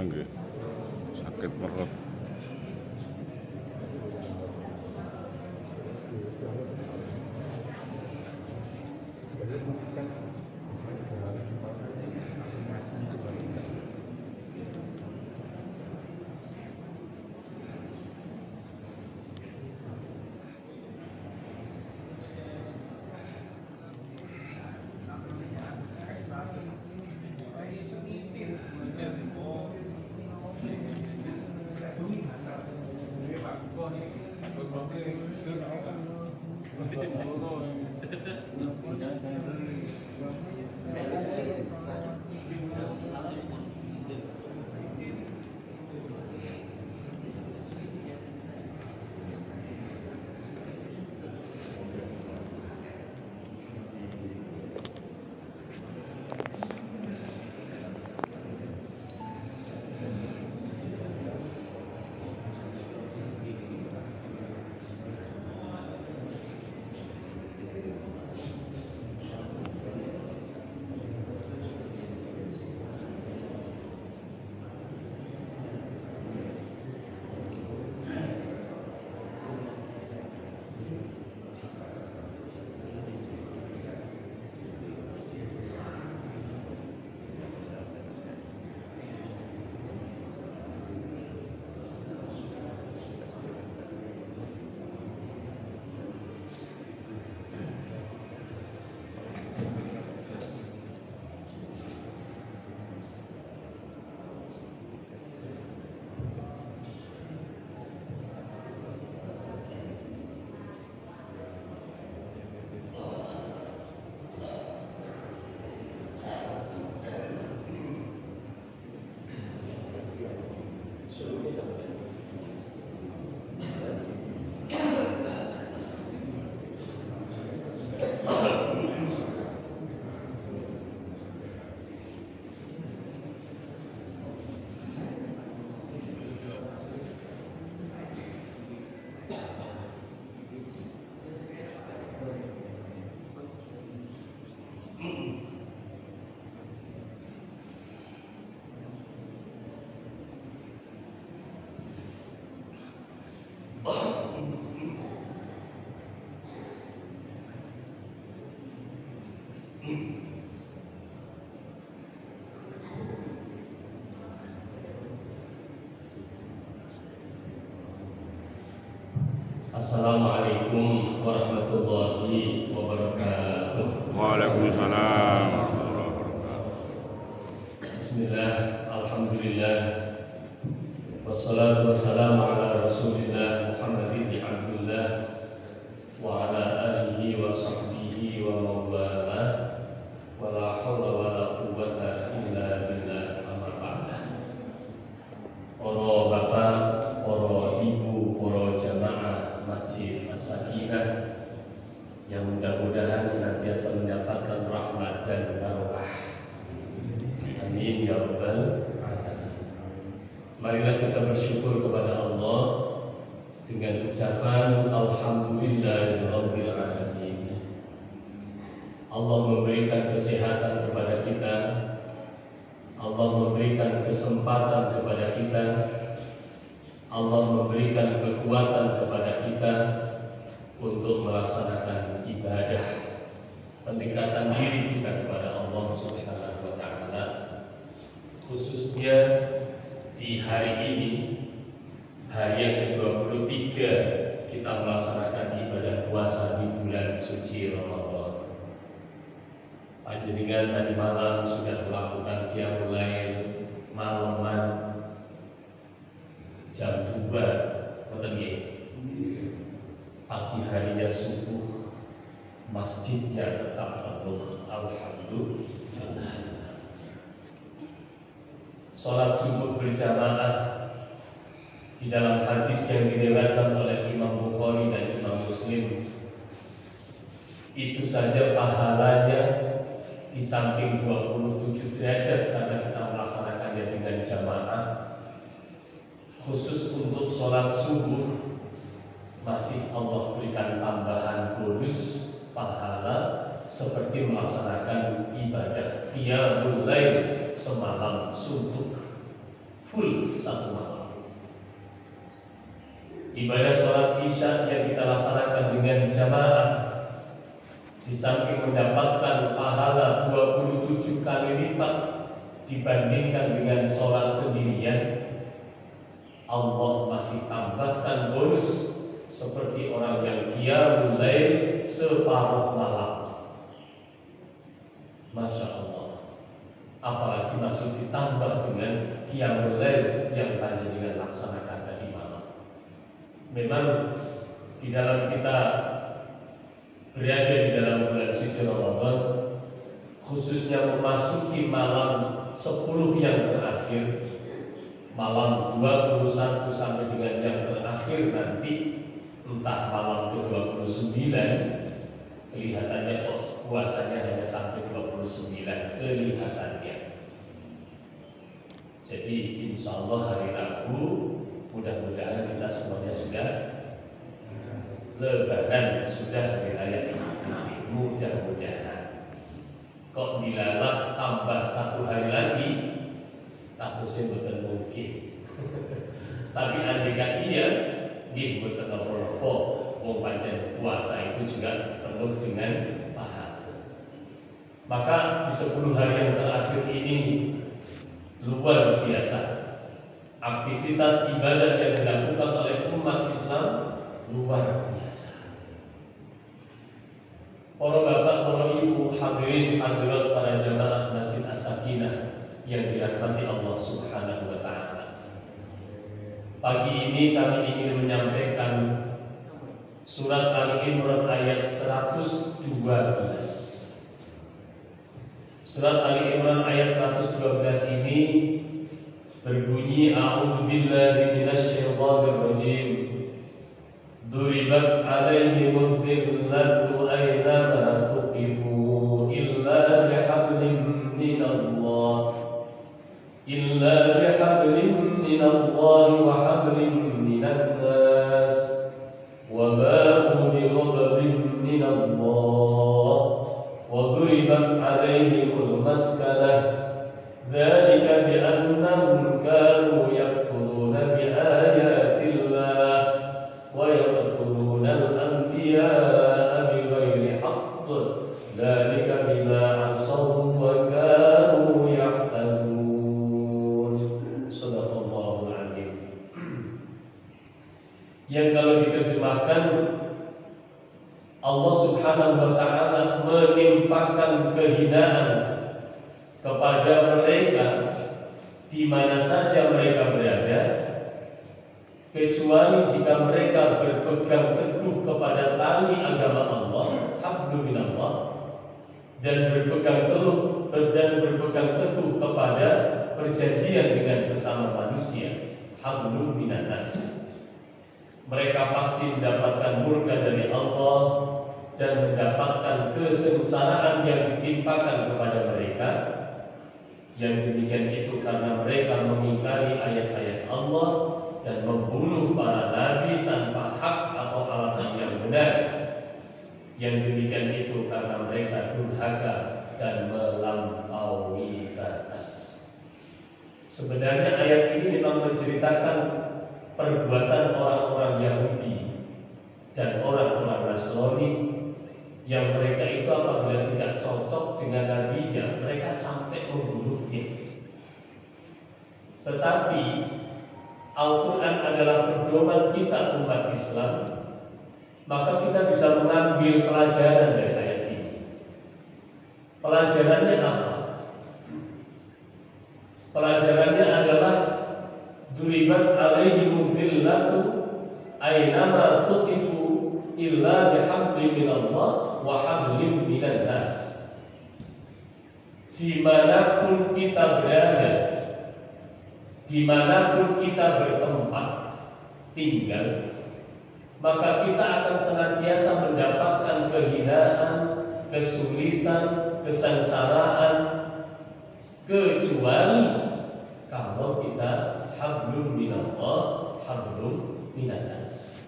nggih. Sakit perut. Assalamualaikum warahmatullahi wabarakatuh. Waalaikumsalam warahmatullahi wabarakatuh. Bismillah, alhamdulillah, wassalatu wassalamu ala rasulillah Muhammadin bin Abdullah wa ala alihi wa sahbihi wa mawala wa la hawla wa la quwwata illa billah amma ba'da. Para bapak, para ibu, para jamaah Masjid As-Sakinah yang mudah-mudahan senantiasa mendapatkan rahmat dan barokah. Amin ya rabbal alamin. Marilah kita bersyukur kepada Allah dengan ucapan alhamdulillahirabbil alamin. Allah memberikan kesehatan kepada kita. Allah memberikan kesempatan kepada kita. Allah memberikan kekuatan kepada kita untuk melaksanakan ibadah pendekatan diri kita kepada Allah Subhanahu wa taala. Khususnya di hari ini, hari yang ke-23 kita melaksanakan ibadah puasa di bulan suci Ramadan. Panjenengan tadi malam sudah melakukan qiyamul lail malaman jam 2 wonten nggih. Pagi harinya subuh masjidnya tetap penuh, alhamdulillah. Salat subuh berjamaah di dalam hadis yang diriwayatkan oleh Imam Bukhari dan Imam Muslim, itu saja pahalanya di samping 27 derajat karena kita melaksanakannya dengan jamaah. Khusus untuk sholat subuh masih Allah berikan tambahan bonus pahala seperti melaksanakan ibadah qiyamul lail semalam suntuk full satu malam. Ibadah sholat isya yang kita laksanakan dengan jamaah, di samping mendapatkan pahala 27 kali lipat dibandingkan dengan sholat sendirian, Allah masih tambahkan bonus seperti orang yang qiyamul lail separuh malam. Masya Allah. Apalagi masih ditambah dengan qiyamul lail yang panjenengan laksanakan tadi malam. Memang di dalam kita berada di dalam bulan suci Ramadan, khususnya memasuki malam 10 yang terakhir, malam 21 sampai dengan yang terakhir nanti, entah malam ke-29, kelihatannya puasanya hanya sampai 29 kelihatannya. Jadi insya Allah hari Rabu mudah-mudahan kita semuanya sudah Lebaran, sudah hari raya Idul Fitri, mudah-mudahan. Kok dilalak tambah 1 hari lagi, katusnya betul mungkin. Tapi andaikan iya, nggih boten napa-napa, wong pancen puasa itu juga penuh dengan pahala. Maka di 10 hari yang terakhir ini luar biasa. Aktivitas ibadah yang dilakukan oleh umat Islam luar biasa. Para bapak, para ibu, hadirin hadirat para jamaah Masjid As-Sakinah yang dirahmati Allah Subhanahu wa taala. Pagi ini kami ingin menyampaikan surat Ali Imran ayat 112. Surat Ali Imran ayat 112 ini berbunyi, A'udzu billahi minasyaitonir rajim. Duribat 'alaihimudz dhillatu aynama thuqifu illa bihablin minallah wa hablin minan nas wa ba'u bighadabin minallah wa duribat 'alaihimul maskanah dzalika bi annahum kanu yakfuruna bi ayatillah wa yaqtuluna al-anbiya'a bighairi haqq dzalika bima 'asaw wa kanu ya'tadun. Shadaqallahul 'azim. Yang kalau diterjemahkan, Allah Subhanahu wa taala menimpakan kehinaan kepada mereka di mana saja mereka berada, kecuali jika mereka berpegang teguh kepada tali agama Allah, hablum minallah, dan berpegang teguh kepada perjanjian dengan sesama manusia, hablum minan nas. Mereka pasti mendapatkan murka dari Allah dan mendapatkan kesengsaraan yang ditimpakan kepada mereka. Yang demikian itu karena mereka mengingkari ayat-ayat Allah dan membunuh para nabi tanpa hak atau alasan yang benar. Yang demikian itu karena mereka durhaka dan melampaui batas. Sebenarnya ayat ini memang menceritakan perbuatan orang-orang Yahudi dan orang-orang Nasrani yang mereka itu apabila tidak cocok dengan nabinya, mereka sampai membunuhnya. Tetapi Al-Quran adalah pedoman kita umat Islam, maka kita bisa mengambil pelajaran dari ayat ini. Pelajarannya apa? Pelajarannya adalah duribat alaihimudz dhillatu aynama thuqifu illa bihablin minallah wa hablin minan nas. Dimanapun kita berada, dimanapun kita bertempat tinggal, maka kita akan senantiasa mendapatkan kehinaan, kesulitan, kesengsaraan, kecuali kalau kita hablum minallah, hablum minan nas.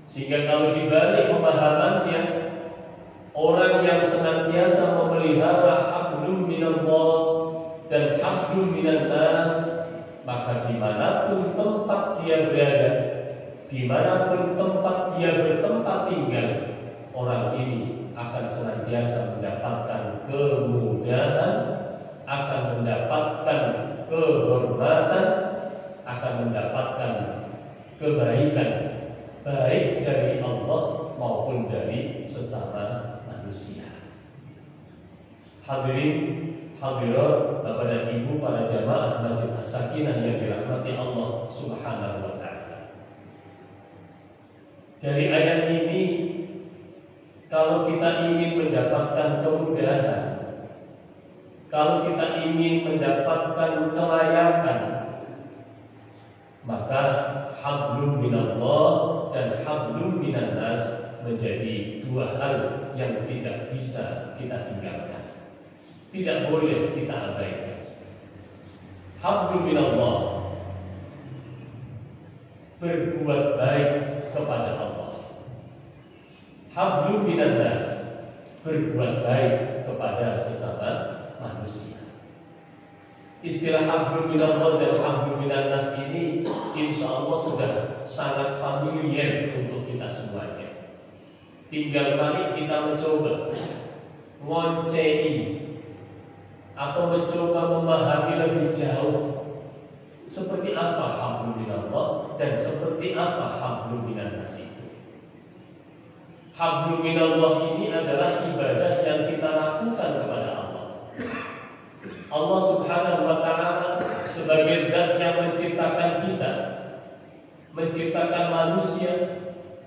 Sehingga kalau dibalik pemahamannya, orang yang senantiasa memelihara hablum minallah dan hablum minan nas, maka dimanapun tempat dia berada, dimanapun tempat dia bertempat tinggal, orang ini akan senantiasa mendapatkan kemudahan, akan mendapatkan kehormatan, akan mendapatkan kebaikan, baik dari Allah maupun dari sesama manusia. Hadirin, hadirat, Bapak dan Ibu para jamaah Masjid As-Sakinah yang dirahmati Allah Subhanahu wa taala. Dari ayat ini, kalau kita ingin mendapatkan kemudahan, kalau kita ingin mendapatkan kelayakan, maka hablum minallah dan hablum minannas menjadi dua hal yang tidak bisa kita tinggalkan, tidak boleh kita abaikan. Hablum minallah, berbuat baik kepada Allah. Hablum minannas, berbuat baik kepada sesama manusia. Istilah hablum minallah dan hablum minannas ini insya Allah sudah sangat familiar untuk kita semuanya. Tinggal mari kita mencoba ngoncei atau mencoba memahami lebih jauh seperti apa hablum minallah dan seperti apa hablum minannas itu. Hablum minallah ini adalah ibadah yang kita lakukan kepada Allah. Allah Subhanahu wa ta'ala sebagai zat yang menciptakan kita, menciptakan manusia,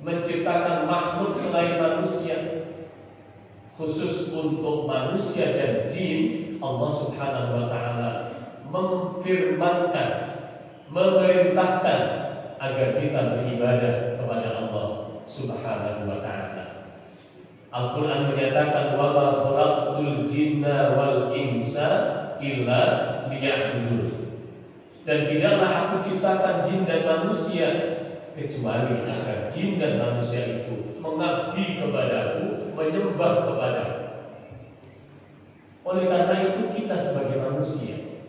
menciptakan makhluk selain manusia, khusus untuk manusia dan jin, Allah Subhanahu wa ta'ala memfirmankan, memerintahkan agar kita beribadah kepada Allah Subhanahu wa ta'ala. Al-Quran menyatakan wa ma khalaqtul jinna wal insa illa liya'budun, dan tidaklah aku ciptakan jin dan manusia kecuali agar jin dan manusia itu mengabdi kepadaku, menyembah kepadaku. Oleh karena itu kita sebagai manusia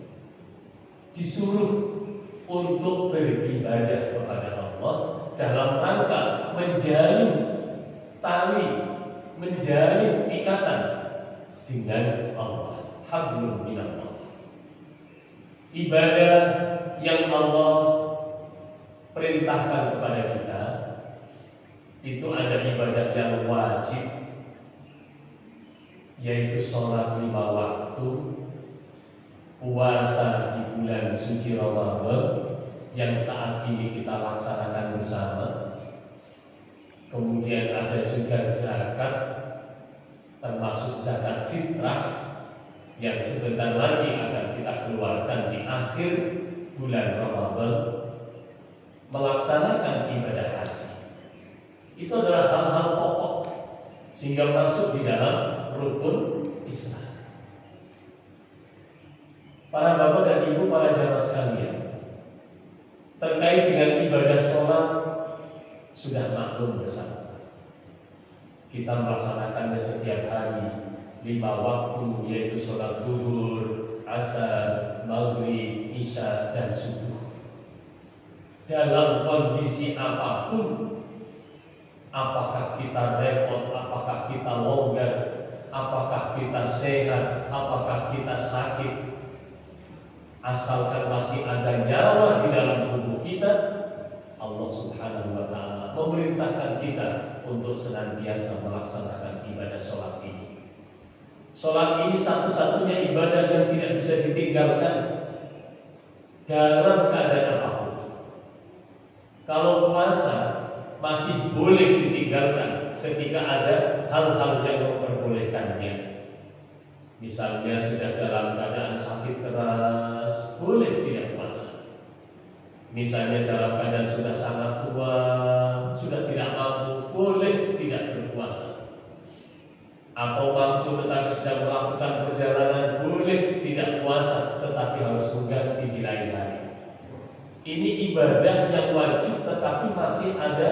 disuruh untuk beribadah kepada Allah dalam rangka menjalin tali, menjalin ikatan dengan Allah. Hablum minallah, ibadah yang Allah perintahkan kepada kita itu ada ibadah yang wajib, yaitu sholat 5 waktu, puasa di bulan suci Ramadan yang saat ini kita laksanakan bersama. Kemudian ada juga zakat, termasuk zakat fitrah yang sebentar lagi akan kita keluarkan di akhir bulan Ramadan. Melaksanakan ibadah haji itu adalah hal-hal pokok sehingga masuk di dalam rukun Islam. Para bapak dan ibu, para jamaah sekalian, terkait dengan ibadah sholat sudah maklum bersama. Kita melaksanakannya setiap hari 5 waktu, yaitu sholat zuhur, asar, maghrib, isya, dan subuh. Dalam kondisi apapun, apakah kita repot, apakah kita longgar, apakah kita sehat, apakah kita sakit, asalkan masih ada nyawa di dalam tubuh kita, Allah Subhanahu wa ta'ala memerintahkan kita untuk senantiasa melaksanakan ibadah sholat ini. Sholat ini satu-satunya ibadah yang tidak bisa ditinggalkan dalam keadaan apapun. Kalau puasa masih boleh ditinggalkan ketika ada hal-hal yang memperbolehkannya. Misalnya sudah dalam keadaan sakit keras, boleh tidak puasa. Misalnya dalam keadaan sudah sangat tua, sudah tidak mampu, boleh tidak berpuasa. Atau mampu tetapi sedang melakukan perjalanan, boleh tidak puasa tetapi harus mengganti di lain hari. Ini ibadah yang wajib tetapi masih ada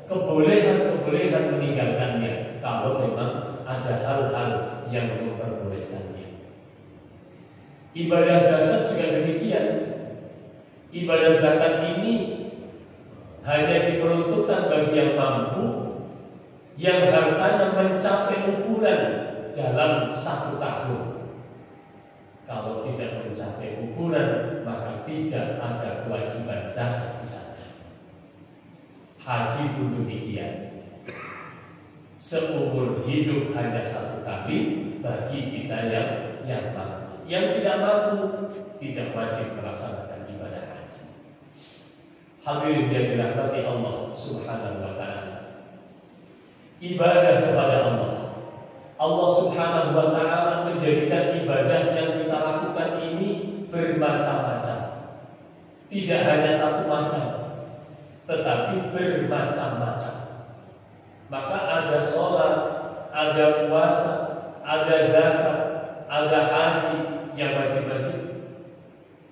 kebolehan-kebolehan meninggalkannya kalau memang ada hal-hal yang memperbolehkannya. Ibadah zakat juga demikian. Ibadah zakat ini hanya diperuntukkan bagi yang mampu, yang hartanya mencapai ukuran dalam 1 tahun. Kalau tidak mencapai ukuran, maka tidak ada kewajiban zakat di sana. Haji pun demikian. Seumur hidup hanya 1 kali bagi kita yang mampu. Yang tidak mampu tidak wajib melaksanakan ibadah haji. Hadirin yang dirahmati Allah Subhanahu wa taala. Ibadah kepada Allah Subhanahu wa taala menjadikan ibadah yang kita lakukan ini bermacam-macam. Tidak hanya satu macam, tetapi bermacam-macam. Maka ada sholat, ada puasa, ada zakat, ada haji yang wajib-wajib.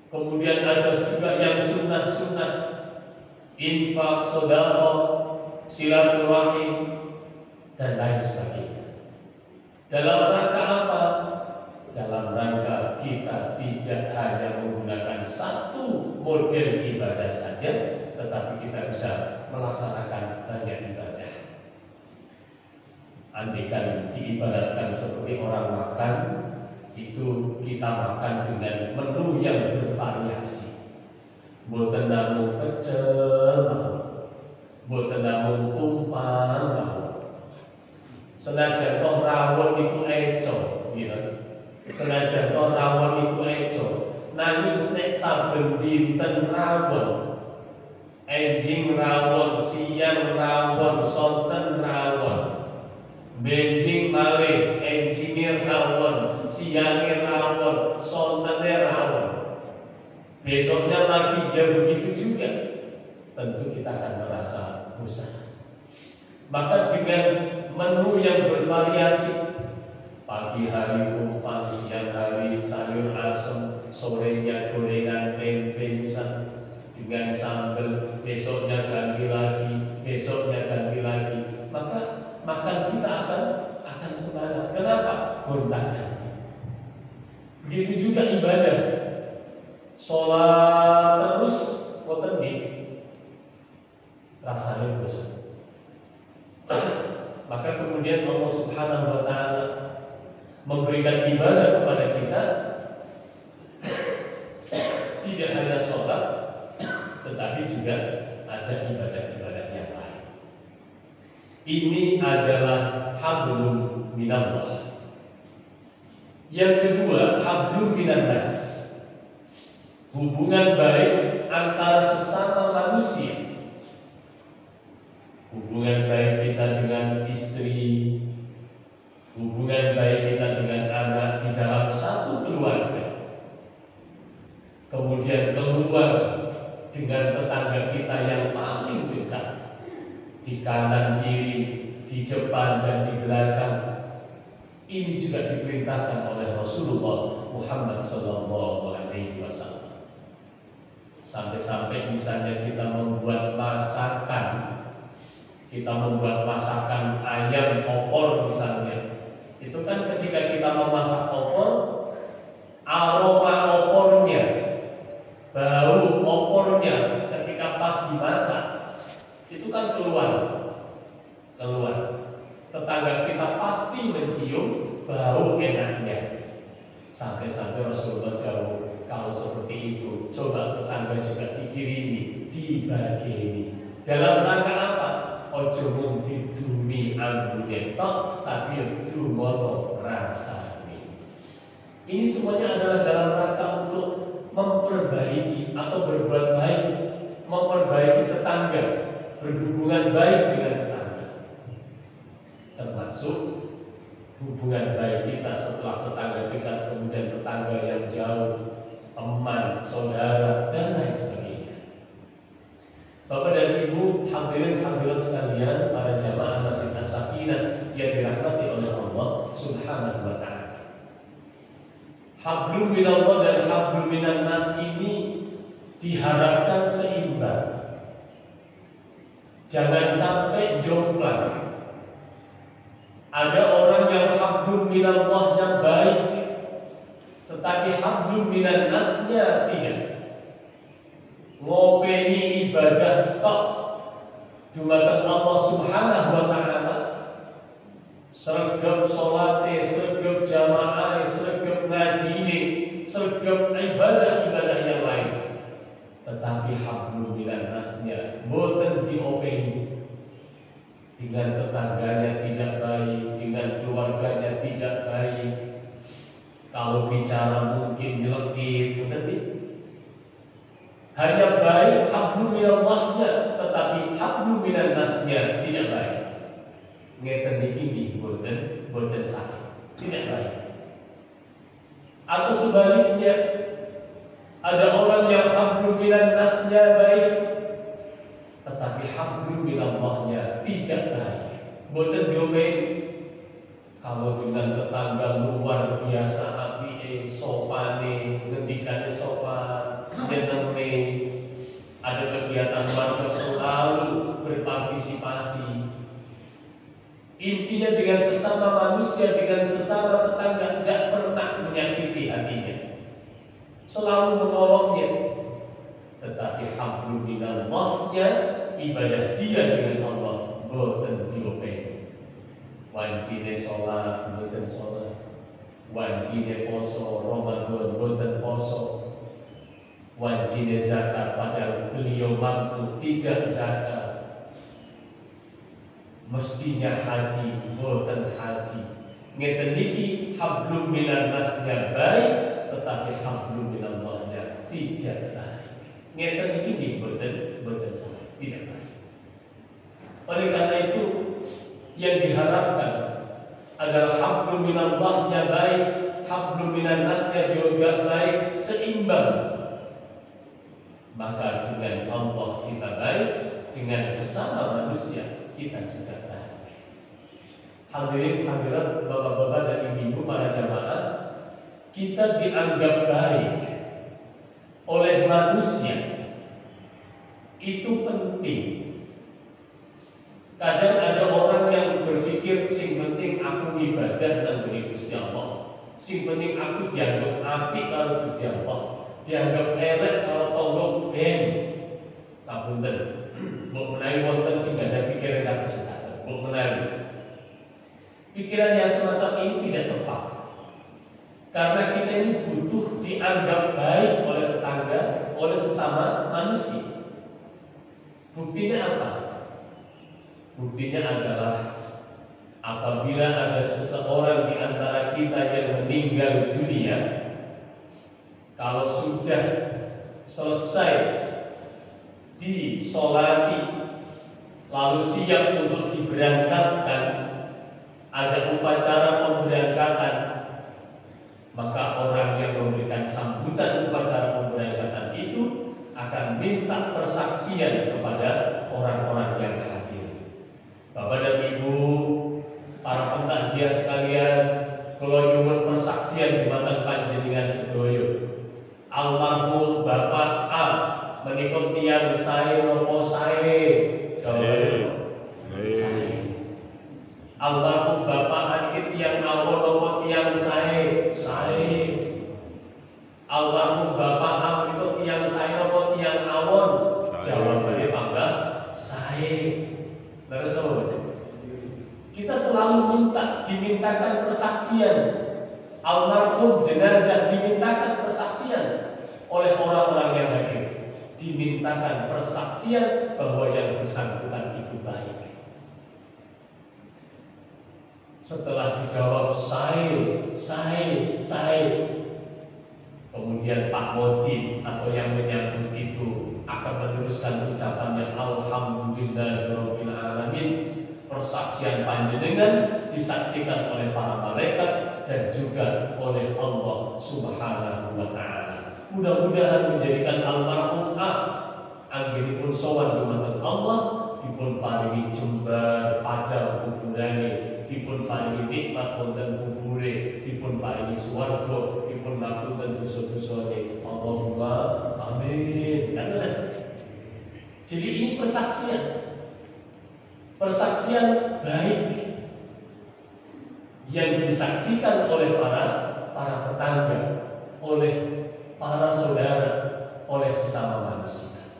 Kemudian ada juga yang sunnah-sunnah, infak, sedekah, silaturahim, dan lain sebagainya. Dalam rangka apa? Dalam rangka kita tidak hanya menggunakan satu model ibadah saja, tetapi kita bisa melaksanakan banyak ibadah. Andaikan diibaratkan seperti orang makan, itu kita makan dengan menu yang bervariasi. Boten namung pecel, boten namung tumpang, senajan toh rawon iku eco, gitu. Senajan toh rawon iku eco, nanging nek saben dinten rawon, enjing rawon, siang rawon, sonten rawon, benjing malih, enjinge rawon, siange rawon, sontene rawon. Besoknya lagi ya begitu juga. Tentu kita akan merasa bosan. Maka dengan menu yang bervariasi, pagi hari tumpang, siang hari sayur asem, sorenya gorengan tempe misal dengan sambal, besoknya ganti lagi, besoknya ganti lagi. Maka makan kita akan semangat. Kenapa? Gonta-ganti. Begitu juga ibadah. Sholat terus boten rasanya bosan. Maka kemudian Allah Subhanahu wa taala memberikan ibadah kepada kita, tidak hanya sholat, tetapi juga ada ibadah-ibadah yang lain. Ini adalah hablum minallah. Yang kedua, hablum minan nas. Hubungan baik antara sesama manusia. Hubungan baik kita dengan istri, hubungan baik kita dengan anak di dalam satu keluarga. Kemudian keluar dengan tetangga kita yang paling dekat, di kanan kiri, di depan dan di belakang. Ini juga diperintahkan oleh Rasulullah Muhammad SAW. Sampai-sampai misalnya kita membuat masakan ayam opor misalnya, itu kan ketika kita memasak opor, aroma opornya, bau opornya ketika pas dimasak itu kan keluar. Tetangga kita pasti mencium bau enaknya. Sampai-sampai Rasulullah jauh, kalau seperti itu coba tetangga juga dikirimi, dibagi. Dalam rangka apa? Ojo mung didumi ambune tok, tapi dumono rasane. Ini semuanya adalah dalam rangka untuk memperbaiki atau berbuat baik, memperbaiki tetangga, berhubungan baik dengan tetangga. Termasuk hubungan baik kita setelah tetangga dekat, kemudian tetangga yang jauh, teman, saudara, dan lain sebagainya. Bapak dan Ibu, hadirin hadirat sekalian, para jamaah Masjid As-Sakinah yang dirahmati oleh Allah Subhanahu wa taala. Hablum minallah dan hablum minan nas ini diharapkan seimbang. Jangan sampai jomplang. Ada orang yang hablum minallahnya baik, tetapi hablum minan nasnya tidak. ngopeni ibadah tok dumateng Allah Subhanahu wa taala, sregep salate, sregep jamaah, sregep ngajine, sregep ibadah-ibadah yang lain, tetapi hablum minan nasnya boten diopeni, dengan tetangganya tidak baik, dengan keluarganya tidak baik, kalau bicara mungkin nyelekit, tetapi hanya baik hablum minallahnya, tetapi hablum minan nasnya tidak baik. Ngeten iki boten sah, tidak baik. Atau sebaliknya, ada orang yang hablum minan nasnya baik, tetapi hablum minallahnya tidak baik. Boten diomeni. Kalau dengan tetangga luar biasa apike, sopane, ngendikane sopan, nyenenge, ada kegiatan warga selalu berpartisipasi. Intinya dengan sesama manusia, dengan sesama tetangga, tidak pernah menyakiti hatinya, selalu menolongnya. Tetapi hablum minallahnya, ibadah dia dengan Allah boten diopeni. Wancine sholat boten sholat, wancine poso Ramadan boten poso, wancine zakat padahal beliau mampu tidak zakat, mestinya haji boten haji. Ngeten niki hablum minan nasnya baik, tetapi hablum minallahnya tidak baik. Ngeten niki boten salah, tidak baik. Oleh karena itu, yang diharapkan adalah hablum minallahnya baik, hablum minan nasnya juga baik, seimbang. Maka dengan Allah kita baik, dengan sesama manusia kita juga baik. Hadirin hadirat, bapak-bapak dan ibu-ibu para jamaah, kita dianggap baik oleh manusia itu penting. Kadang ada orang yang berpikir sing penting aku ibadah nang Gusti Allah, sing penting aku dianggap apik karo Gusti Allah, dianggap elek karo tangga ben. Ngapunten, mbok menawi wonten sing ada pikiran kados mekaten, mbok menawi pikiran yang semacam ini tidak tepat. Karena kita ini butuh dianggap baik oleh tetangga, oleh sesama manusia. Buktinya apa? Buktinya adalah apabila ada seseorang di antara kita yang meninggal dunia, kalau sudah selesai disolati lalu siap untuk diberangkatkan, ada upacara pemberangkatan, maka orang yang memberikan sambutan upacara pemberangkatan itu akan minta persaksian kepada orang-orang yang hadir. Bapak dan Ibu, para pentakziah sekalian, kula nyuwun persaksian dumateng panjenengan sedaya. Almarhum Bapak A menika tiyang sae napa sae? Jawab. Almarhum Bapak A niki tiyang awon napa tiyang sae? Sae. Almarhum Bapak A menika tiyang sae napa tiyang awon? Jawabane pangga sae. Terus kita selalu dimintakan persaksian. Almarhum jenazah dimintakan persaksian oleh orang-orang yang hadir, dimintakan persaksian bahwa yang bersangkutan itu baik. Setelah dijawab saya, kemudian Pak Modin atau yang menyambut itu akan meneruskan ucapannya alhamdulillahirabbil alamin. Persaksian panjenengan disaksikan oleh para malaikat dan juga oleh Allah Subhanahu wa taala. Mudah-mudahan menjadikan almarhum A anggenipun sowan dumateng Allah, dipun paringi jembar pada kuburane, dipun paringi nikmat wonten kubure, dipun paringi swarga, dipun ngapunten dosa-dosane. Allahumma amin. Jadi ini persaksian baik yang disaksikan oleh para tetangga, oleh para saudara, oleh sesama manusia.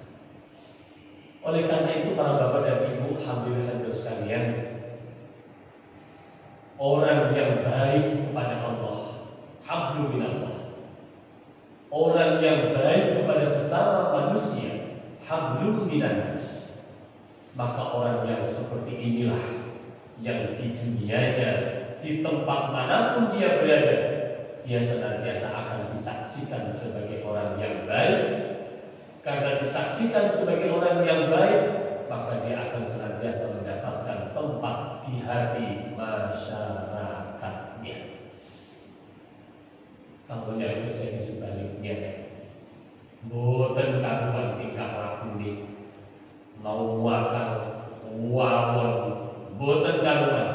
Oleh karena itu para bapak dan ibu hadirin sekalian, orang yang baik kepada Allah, hablum minallah. Orang yang baik kepada sesama manusia, hablum minannas. Maka orang yang seperti inilah yang di dunianya, di tempat manapun dia berada, dia senantiasa akan disaksikan sebagai orang yang baik. Karena disaksikan sebagai orang yang baik, maka dia akan senantiasa mendapatkan tempat di hati masyarakatnya. Kalau yang terjadi sebaliknya, boten karuan tingkah lakune, mau wakal, wawon, boten karuan.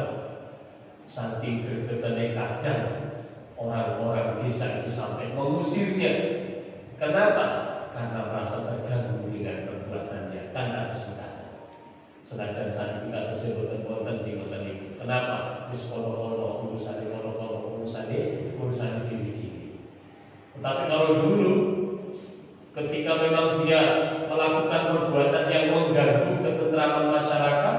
Saking gregetane kadang orang-orang desa itu sampai mengusirnya. Kenapa? Karena merasa terganggu dengan perbuatannya. Kan harus berkata, senajan saat kita terus boten sing boten iki. Kenapa? Wis kono-kono urusane urusane cilik-cilik. Tetapi kalau dulu ketika memang dia melakukan perbuatan yang mengganggu ketentraman masyarakat,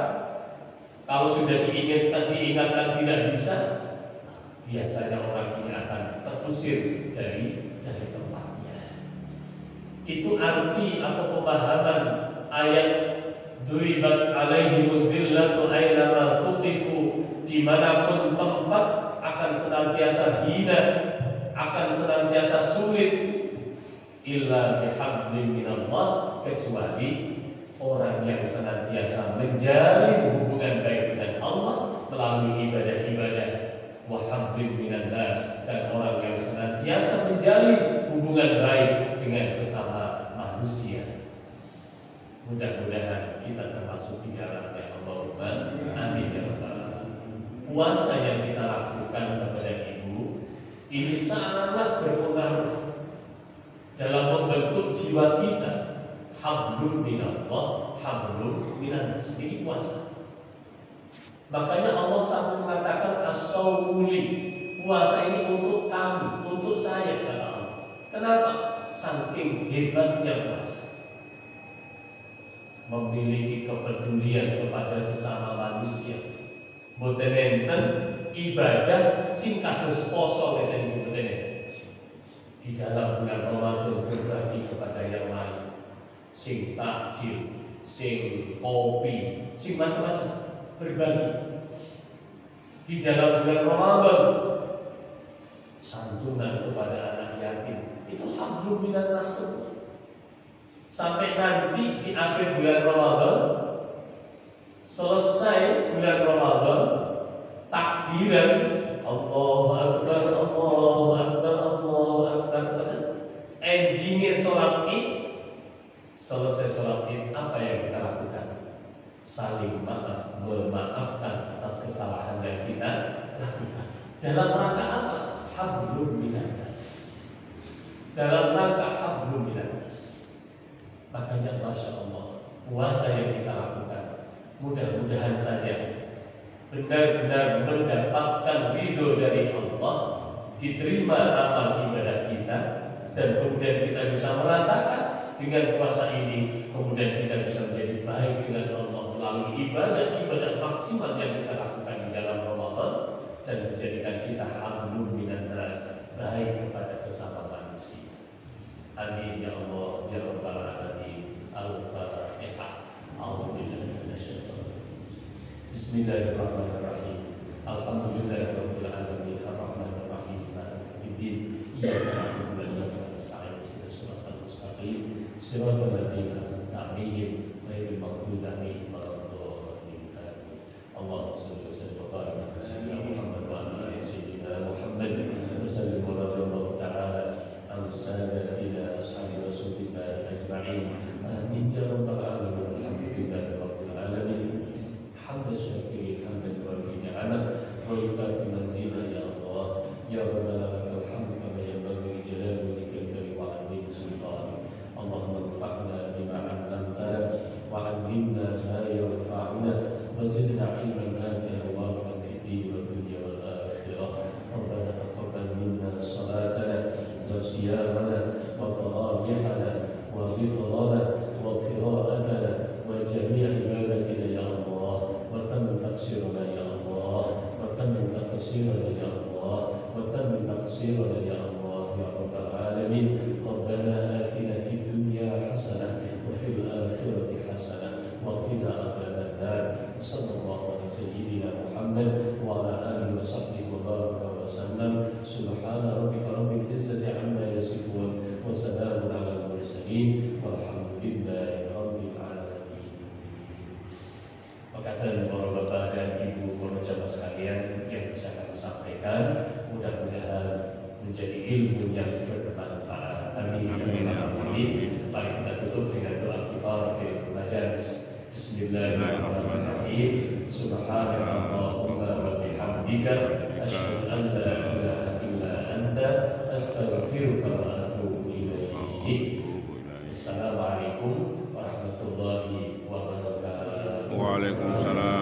kalau sudah diingatkan tidak bisa, biasanya orang ini akan terusir dari tempatnya. Itu arti atau pemahaman ayat duribat alaihimul dhillatu aynama thuqifu, dimanapun tempat akan senantiasa hina, akan senantiasa sulit, illa bihablin minallah, kecuali orang yang senantiasa menjalin hubungan baik dengan Allah melalui ibadah-ibadah, wa hablin minannas, dan orang yang senantiasa menjalin hubungan baik dengan sesama manusia. Mudah-mudahan kita termasuk di dalamnya. Allahumma amin ya rabbal alamin. Puasa yang kita lakukan kepada ibu ini sangat berpengaruh dalam membentuk jiwa kita. Hablum minallah, hablum minannas. Ini puasa. Makanya Allah sampai mengatakan as-sawmuli, puasa ini untuk kami, untuk saya, kata Allah. Kenapa? Saking hebatnya puasa, memiliki kepedulian kepada sesama manusia. Boten enten ibadah sing kados poso ngeten boten enten. Di dalam bulan Ramadan berbagi kepada yang lain, sing takjil, sing kopi, sing macam-macam, berbagi. Di dalam bulan Ramadan santunan kepada anak yatim, itu hablum minannas. Sampai nanti di akhir bulan Ramadan, selesai bulan Ramadan, takbiran Allahu Akbar, Allahu Akbar, Allahu Akbar, endingnya sholat Id. Selesai sholat Id, apa yang kita lakukan? Saling maaf, memaafkan atas kesalahan yang kita lakukan. Dalam rangka apa? Hablum minannas. Dalam rangka hablum minannas. Makanya Masya Allah, puasa yang kita lakukan, mudah-mudahan saja benar-benar mendapatkan ridho dari Allah, diterima amal ibadah kita, dan kemudian kita bisa merasakan dengan puasa ini, kemudian kita bisa menjadi baik dengan Allah melalui ibadah-ibadah maksimal yang kita lakukan di dalam Ramadan, dan menjadikan kita hablum minannas, baik kepada sesama manusia. Amin ya Allah ya rabbal alamin. Al-Fatihah. A'udzubillahi minasyaitonir rajim. Bismillahirrahmanirrahim. Alhamdulillahirabbil alamin arrahmanir rahim maliki yaumiddin. Iyyaka na'budu wa iyyaka nasta'in. Ihdinas siratal mustaqim. Shiratal ladzina an'amta 'alaihim ghairil maghdubi 'alaihim waladdallin. Allahumma shalli wa sallim wa barik ala sayyidina Muhammad wa ala ali sayyidina Muhammad wa sallim wa radhiyallahu ta'ala an sayyidina ashabi rasulillah ajma'in. Amin ya rabbal alamin. Alhamdulillahi rabbil alamin. Hamdan syakirin hamdan yuwafi ni'amah wa yukafi mazidah. Ya Allah ya rabbana lakal hamdu kama yanbaghi li jalali wajhikal karim wa 'azimi sultanik. Allahumma anfa'na bima 'allamtana wa 'allimna ma yanfa'una wa zidna 'ilman nafi'an wa barakan fid din wad dunya wal akhirah. Rabbana taqabbal minna salatana wa siyamana wa tarawihana wa fitrana wa qira'atana wa mursalin walhamdulillahi rabbil alamin. Perkataan para bapak dan ibu para jamaah sekalian yang bisa kami sampaikan mudah-mudahan menjadi ilmu yang bermanfaat. Amin. Mari kita tutup dengan doa kifaratul majalis. Bismillahirrahmanirrahim. Subhanallahumma wa bihamdika asyhadu an la ilaha illa anta astaghfiruka wa atubu ilaik. Assalamualaikum warahmatullahi wabarakatuh. Waalaikumsalam.